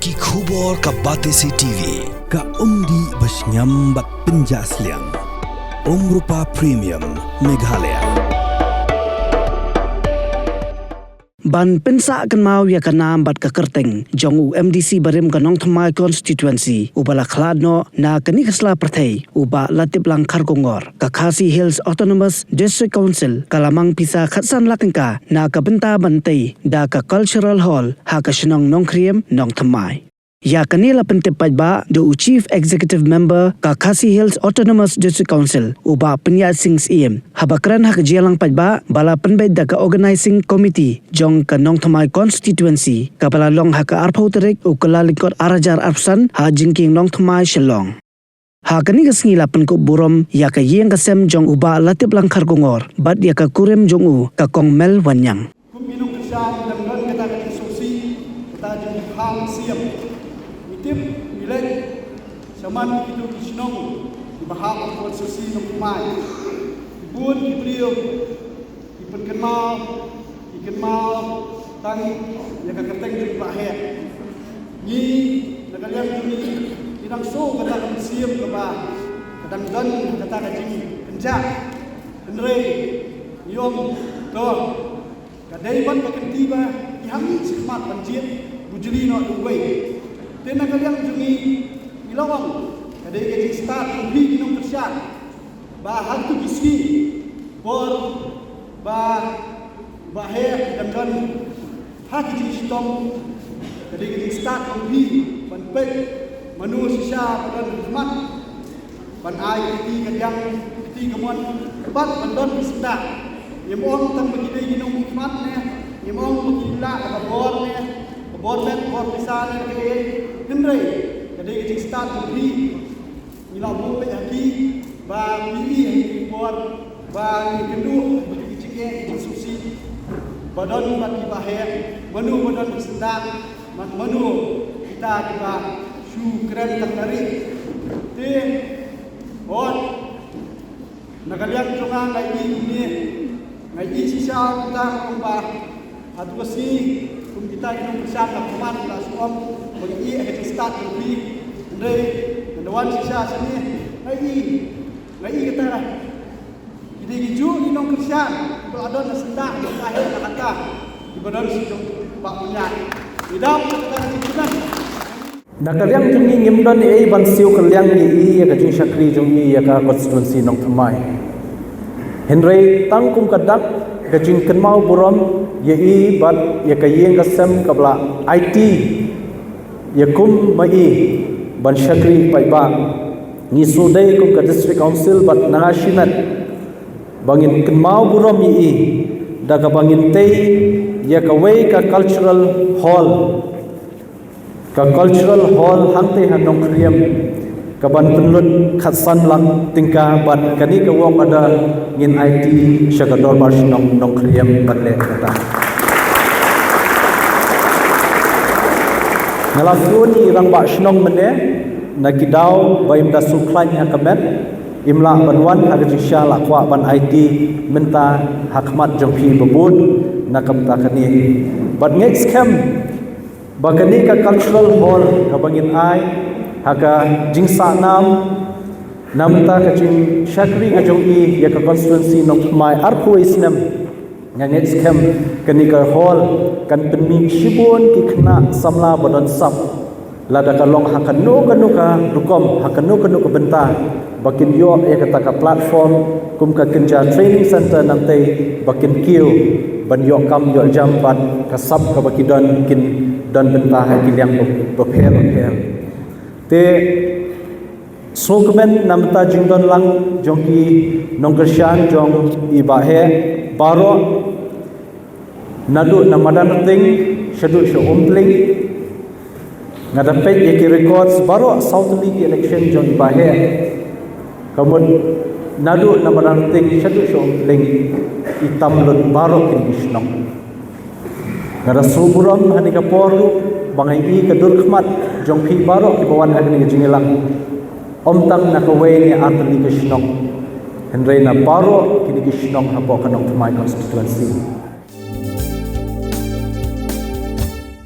Ki khubor ka Batesi TV. Ka umdi basnyam bat penjaslian. Rupa Premium Meghalaya. Ban pensa kan mau ya kanam bat ka kerteng jong MDC barim kanong thamai constituency ubala khladno na kani khasla prathai uba latip lang khargongor ka Khasi Hills Autonomous District Council kalamang pisa khatsan lakengka na ka benta bantai da ka cultural hall ha ka shnong nongkhriem nong thamai ya kanila pentepaj ba do Chief Executive Member ka Khasi Hills Autonomous District Council uba Penyat Singh Iem habakran hak jialang pajba bala penbed da ka Organizing Committee jong ka nong thamai constituency ka bala long hak arphau terik ukala likot arajar arpsan ha jingking nong thamai shalong ha kani gasngi lapan ko burom ya ka yeng kasem jong uba latip lang khargongor bat ya ka kurem jong u ka kongmel wanyang kuminong kasya ng don kata ka sosi kata jong hang siam tip milen saman itu kisnong bahang ko susi ng kumay ibun ibriyo ikenmal tang ya kakateng di bahe ni nagalian ni inang so kata kan siam ka ba kadang dan kata ka jing kenja kenre yom to kadai ban ka kentiba ihami sikmat banjir bujuri no dubai tena kalian jungi ilawang kadai ke start ubi kinong kersyat ba hantu giski bor ba he dan hak ji stom kadai ke start ubi ban pek manusia dan mat ban ai ti kadang ti kemon bat ban don bisda yemong tang begini kinong mat ne yemong begila ka bor ne bor met bor pisal ke Henry, kadai ke start ubi ila mo pe haki ba mili bor ba kendu bagi cike susi badan bagi bahe manu badan sedang manu kita juga shu keren takari te on nakalian jonga ngai ni ngai sisa kita kumba advosi kum kita ini bersama teman la suam bagi ke start ubi ndai ndawan sisa sini ngai kita jadi giju inong kersian kalau ada sedang lahir kata di badan situ pak punya idam kita cipunan nakaliang jungi ngimdon ei ban siu kaliang ni ka jing shakri jungi ya ka constituency nong thamai henry tangkum kadak ka jing kenmau burom ye i bat ya ka yeng ka sem kabla IT ya kum mai ban shakri pai ba ni sudai kum ka district council bat nangashimat bangin kenmau burom i da ka bangin tei ya ka wei ka cultural hall hangte hanong kriam ka ban penlut khatsan lang tingka ban kani ka wok ada ngin IT shagador bar nong kriam ban le kata ngalafun irang ba shnong mene nakidau baim da suklan ya kamet imla banwan hagaji shala kwa ban IT menta hakmat jongpi babun nakam takani but next camp bagani ka cultural hall ka bangin ai haga jingsa namta ka jing shakri ka jongi ya ka constituency nong mai arpu isnam nga next camp kani ka hall kan penmi shibun ki khna samla badon sap lada ka long hakanu ka rukom hakanu ka benta bakin yo ya kata ka platform kum ka kenja training center nanti bakin kiu ban yo kam yo jamban ka sab ka bakidon kin dan benta hakin yang berpel te sokmen namta jingdon lang jongki nongkershan jong ibahe baro nadu namadan ting shadu sho umpling ngadapet yeki records baro South League election jong ibahe kamun nadu namadan ting shadu sho umpling itam lut baro kin isnong ngada suburam hani ka poru bangai i ka durkhmat jongpi baro ki bawan agni jingilang omtang nakawe ni atli ka shnong henrei na baro kini ki shnong hapo kanong thamai constituency